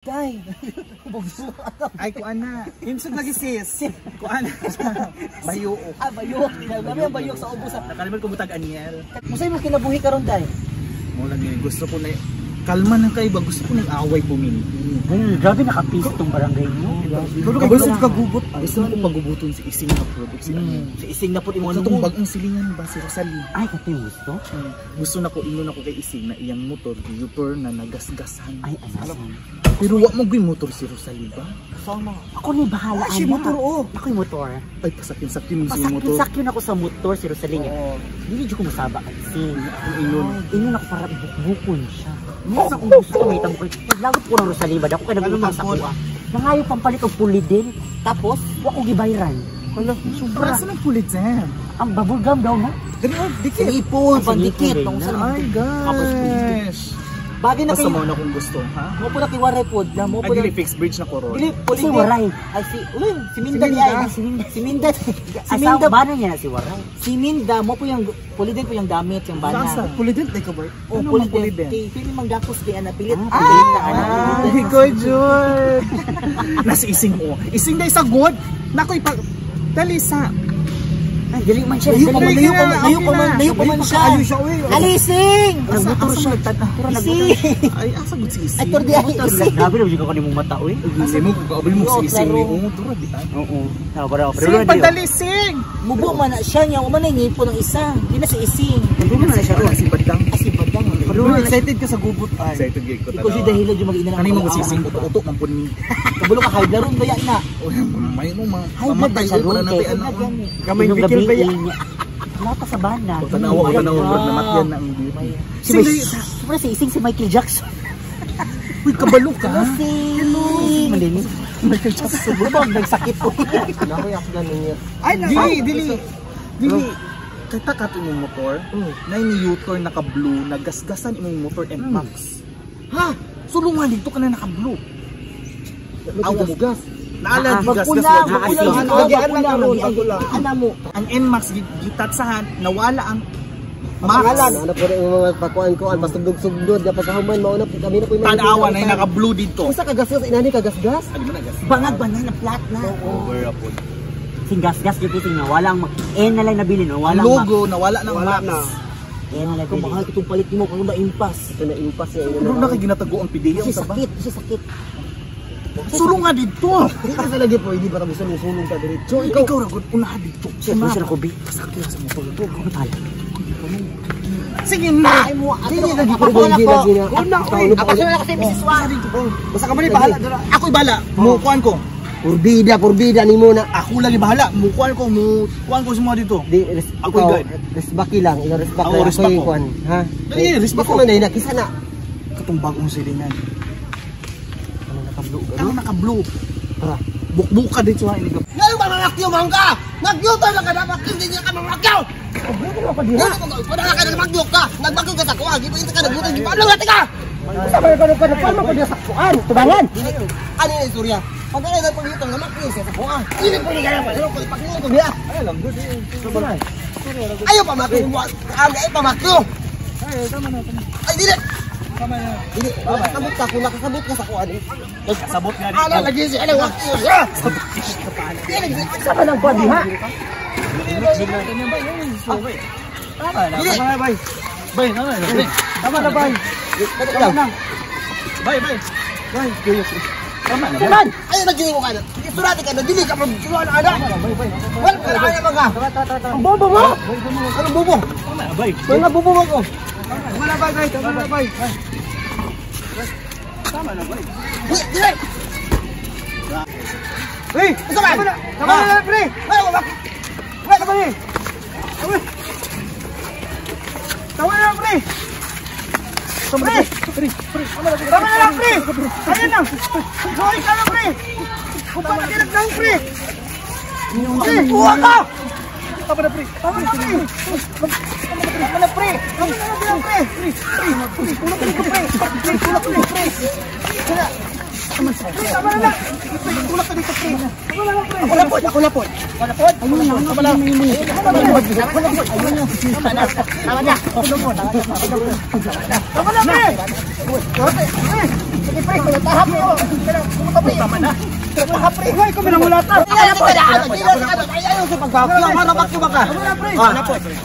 Day. Ay, kuan na. Himsog lagi sis. Kuan na. Bayuok. Bayuok. Kami ang bayuok sa ubusan. Nakalimutan ko butag Aniel. Musay mo kinabuhi karon day. Mo lang yun. Gusto ko na kalma na kay ba. Gusto ko ng away puminti. Grabe nakapis itong barangay mo. Gusto ko kagubot. Gusto ko pagubuton si Ising na po. Si Ising na po imo nung bagang silingan ba si Rosalie. Ay, kato yung gusto? Gusto na ko ingon ako kay Ising na iyang motor, super na nagasgasan. Ay, ano? Pero wa mo gyud motor si Rosalie ba? Sama. Ako ni bahala. Si motor o. Ako yung motor. Ay, pasakin-sakin mo si motor. Pasakin ako sa motor si Rosalie niya. Dili ko masaba at Ising. Ingon ako para bukbukon siya. Minsan kung gusto ko may tambay. Lagot ko ng Rosalie ba? Ako kaya nag-utang sa kuha. Nangayo pampalit og pulit din. Tapos, wa ko gibayran. Hala, sobra sa ng pulit Sam. Ang bubble gum daw na. Ganun, dikit. Sipon, pandikit. Ay, gosh. Bagay na basta kayo. mo na kung gusto, ha? Mo po na kiwaray po. Mo po na fixed bridge na koron. Dili, kasi waray. Ay, si Minda niya. Si Minda. Si Minda. Bana niya si waray. Si Minda, mo po yung pulidin po yung damit, yung bana. Pulidin, tay ka ba? O, pulidin. Pili mang dakos kaya napilit. Ay, good Jud. Nasa Ising o. Ising day sa good. Nakoy pag talisa. Ay, dili man siya. Layo pa man siya. Alising! Nagmotor siya. Ising! Ay, asa gud si Ising? Ay, tordi ay Ising. Grabe na ko kanimong mata, oy. Ising mo, kaabali mo si Ising. Oo, dura di ay. Oo. Sing, pagdalising! Mubo man na siya niya. Umanay nipo ng isa. Hindi na si Ising. Hindi na siya. Si Badang. Si Badang. Pero excited ka sa gubot ay. Excited gyud ko. Ikaw si dahil yung mag-ina. Kanimo mo si Ising, uto-uto man pud ni. Kabulo ka high blood ron baya na. May no ma. Mamatay sa ron kay ano. Gamay bikil ba ya? Wala pa sa banda. Tanawa na matyan na ang beauty. Si Ising si Michael Jackson. Uy, kabalo ka. Malinis. Michael Jackson. Ba nagsakit po. Ay, dili. Kita ka imong motor, na ini U-turn naka-blue, nagasgasan imong motor and max. Ha? Sulungan dito ka na naka-blue. Awa mo gas. Naalala gas. Ang NMAX gitatsahan nawala ang max. Ano po yung mga pakuan-kuan pasugdog-sugdod dapat sa human mauna kami na po yung tanawa na naka-blue dito. Usa ka gasgas inani ka gasgas? Ano ba na gas? Bangag na flat na. Over upon. Sing gas-gas dito sing walang na lang nabili no, walang logo nawala ng max. Na lang kung mahal kitong palit mo kung na-impas. Ito na-impas niya. Ano na kay ginatago ang PDA sa ba? Sakit. Sulong nga dito. Hindi ka lagi po, hindi ba kami sulong ka diretso. Ikaw ra gud unaha dito. Siyempre sila ko bi. Sakit sa motor ko. Ano tala? Sige na. Hindi lagi ko hindi lagi na. Ako sa kasi Mrs. Wari. Basta ka man bahala. Ako'y bahala. Mukuan ko. Purbida ni muna. Ako lagi bahala. Mukuan ko semua dito. Di ako'y guide. Respect lang, respect lang. Respect ko. Ha? Respect ko. Man na kisa na. Katong bagong silingan. Ano naka-blue? Bukbuk ka dito ha. Ngayon ba nanakyo ka? Nagyutan lang ka na makyo, hindi niya ka manakyo! Wala ka na magyuk ka! Nagbakyo ka sa kuha, gipinta ka nagyutan, gipalo natin ka! Sabi ko paano ko diya saktuan? Tubangan! Ano yung istorya? Pag na yung pagyutan nga makyo siya sa kuha. Hindi po hindi ka na pala, pagpakyo ko biya! Ayaw pa makyo mo! Ayaw pa makyo! Ay, dili! Dili, kasabot ka, kung nakasabot ka sa kuha. Sabot nga dito. Ala, lagi siya, ala, makyo siya! Sama ng body ha? Tama na bay. Bay. Tama na. Tuban! Ayaw naging mo ka na. Surati ka na, dili ka mag-suruan na ada. Wala ka na kaya mga. Ang bobo mo! Anong bubo? Tama na bay. Mga bubo mo ko. Tama na bay. Tama na bay. Tama na bay. Dili! Hey! Ito ba? Tama na pre! Ay, wala. Tama na. Tama na pre! Tama na lang pre! Ayan na! Hoy ka na pre! Kung paano kinagdaw pre! Pre! Buha ka! Tama na pre! Tama na pre! Tama na pre! Tama na pre! Tama na lang! Tulak ka dito pre! Tama na lang pre! Ako lapot! Ayun na! Tama na! Tama na! Tama na pre! Sige, pre, tahap mo. Tama na. Tahap, pre. Hoy, kami nang mulata. Ayaw sa pagbakyo. Ano bakyo ba ka?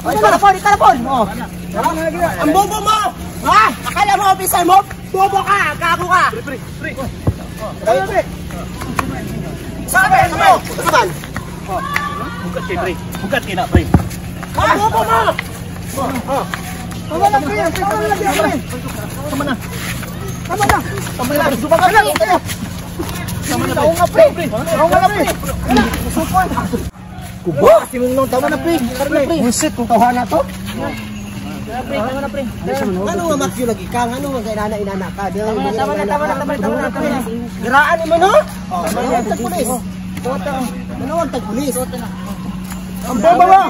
Kalapon. Ang bobo mo! Ha? Akala mo, officer mo? Bobo ka! Gago ka! Pre. Pre. Sabi mo! Saban! Bukat kay pre. Bukat kay na pre. Ang bobo mo! Tama na, pre. Tama na. Suba ka lang. Tama na, pre. Support. Kubo! Simong tama na, pre. Buset, kung tawhan na to. Tama na, pre. Ano nga makyo lagi kang? Ano nga inana ka? Tama na. Giraan mo, no? Manawag tag-pulis. Manawag tag-pulis. Ang bobo mo!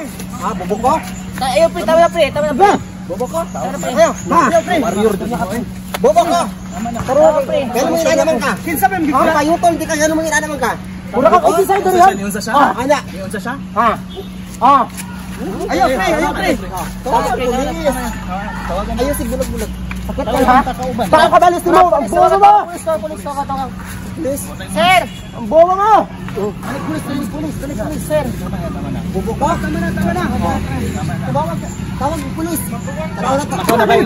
Ha, bobo ko? Ayaw, pre. Tama na, pre. Bobo ko? Ayaw, pre. Bobo ko! Pero pre, pero mo ina naman ka. Kinsa ba mga payutol di ka gano mo ina naman ka. Pura ka kasi sa diri. Yun sa siya? Ana. Yun sa siya? Ha. Ayaw pre. Tawagan. Ayaw sig bulag-bulag. Sakit ka ha? Baka kabalis mo. Ang bobo mo. Pulis ka. Please. Sir, ang bobo mo. Pulis, sir. Bobo ka? Tama na. Tawag ng pulis. Lakaw na bay.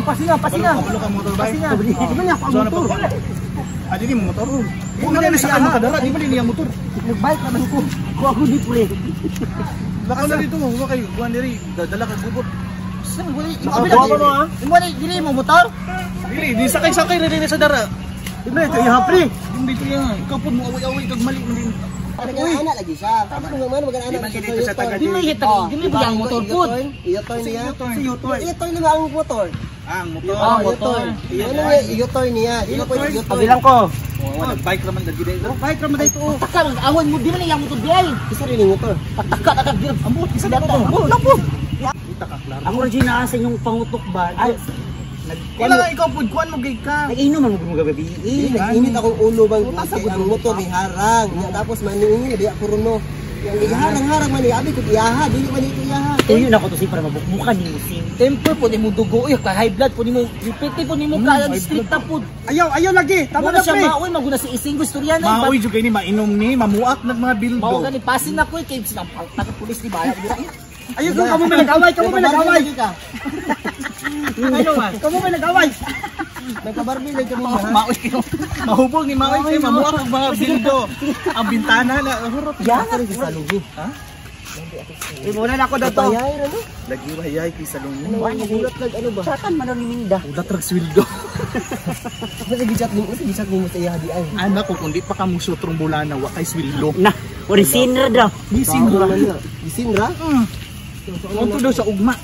Pasinga. Kabalo ka motor bay. Kumanya pa ang motor. Di mo motor. Kung na siya ang makadara, di mo din yung motor. Nagbike naman ko. Kung ako di pre. Lakaw na dito mo, huwag kayo. Buwan diri, dala ka bubot. Dili mo motor? Di sakay rin sa dara. Dili ito yung pre. Hindi ito yan. Ikaw po mo away kag mali mo din. Anak lagi siya. Tapos kung mag-anak sa taga Di mo yung motor po. Iyotoy niya. Iyotoy niya ang motor. Ang motor. Motor. Iyotoy niya. Di mo pwede iyotoy. Pabilang ko. Nag-bike raman dagi dai. Bike naman dito. Taka, mag-awan mo. Di mo na yung motor diay. Isa rin yung motor. Pataka. Ambot. Isa data. Ambot lang po. Ang original sa inyong pangutok ba? Wala ikaw pud kuan mo gay ka. Nag-inom man mo gabi. Init akong ulo bang kasi ang motor ni harang. Tapos maningi di ako runo. Yang harang man abi ko iyaha, dili man ito iyaha. Tuyo na ko to si para mabukbukan ni Musim. Temper po ni mo dugo, ka high blood po ni mo, repeat po ni mo kaya strict ta po. Ayaw lagi. Tama na siya maoy maguna si ising gusto riya na. Maoy jud kay ni mainom ni, mamuak nag mga bildo. Mao gani pasin ako kay sinang pulis ni bala dira. Ayaw kamo may nag-away. Ano man? Kamo may nag-away. Nagkabarbil lang kami. Maoy kayo. Mahubog ni Maoy kay mamuak ang mga bildo. Ang bintana na hurot. Yan ka rin sa lugi. Ha? Muna na ako dato. Lagi wayay kay salungi. Magulat nag ano ba? Satan man ni Minda. Udat rag sweldo. Sige chat mo sa iya di ay. Anak ko kundi pa kamo sutrong bulana wa kay sweldo. Na, original daw. Isinra? Unto daw sa ugma.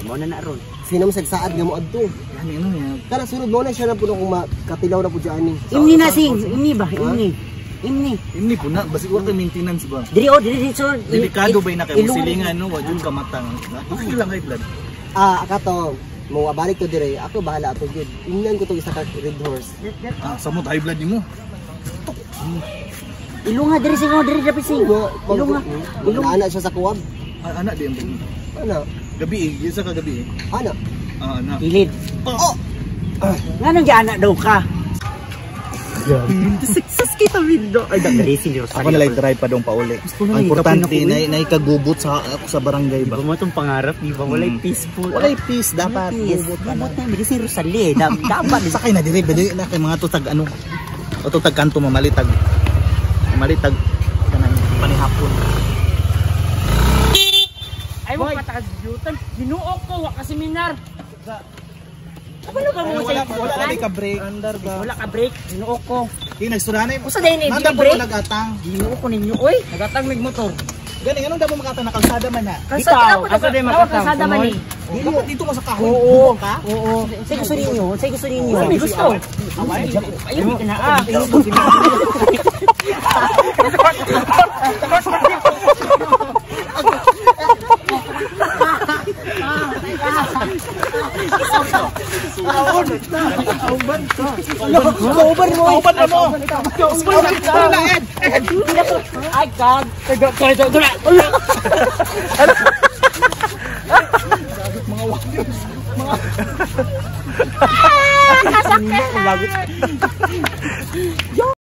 Mo na ron. Sino mo sagsaad nga mo adto? Yan ano yan. Kana sunod mo na siya na puno kung makatilaw na po diyan ni. Imni na sing, imni ba? Imni. Ini po na basi wa kay maintenance ba. Diri sir. Delikado ba na kay musilingan no, wa jud ka matang. Okay lang high blood. Akato mo balik to dire. Ako bahala ato gid. Ingnan ko to isa ka red horse. Samot high blood nimo. Ilunga diri sing diri dapat sing. Ilunga ana siya sa kuwab. Anak di ang bumi. Ano? Gabi isa ka gabi. Ano? Anak. Ilid. Oh. Nganong di anak daw ka? Success kita window. Ay dagdiri sing Ako na lang try pa dong pauli. Ang importante na ikagubot sa ako sa barangay ba. Di ba mo itong pangarap, di ba? Walay peaceful. Walay peace dapat. Gubot na. Hindi si Rosalie. Dapat. Sakay na dire, dili na kay mga tutag ano. O tutag kanto mamalitag. Mamalitag kanang panihapon. Ay mo patagjutan. Ginuok ko wa ka seminar. Ano ka mo sa Wala ka break. Under ba? Wala ka break. Ginuok ko. Di nagsuranay. Usa day ni Nanda po break. nagatang. Ginuok ko ninyo oy. Nagatang mig motor. Gani anong damo makatang na kalsada man na. Asa day makatang. Kalsada man ni. Dapat dito mo sa kahoy. Oo. Ka? Oo. Say gusto ninyo. Say gusto ninyo. May gusto. Ayun ka na ah. Cover mo. Ay God. Kasak kanina. Ang lagot.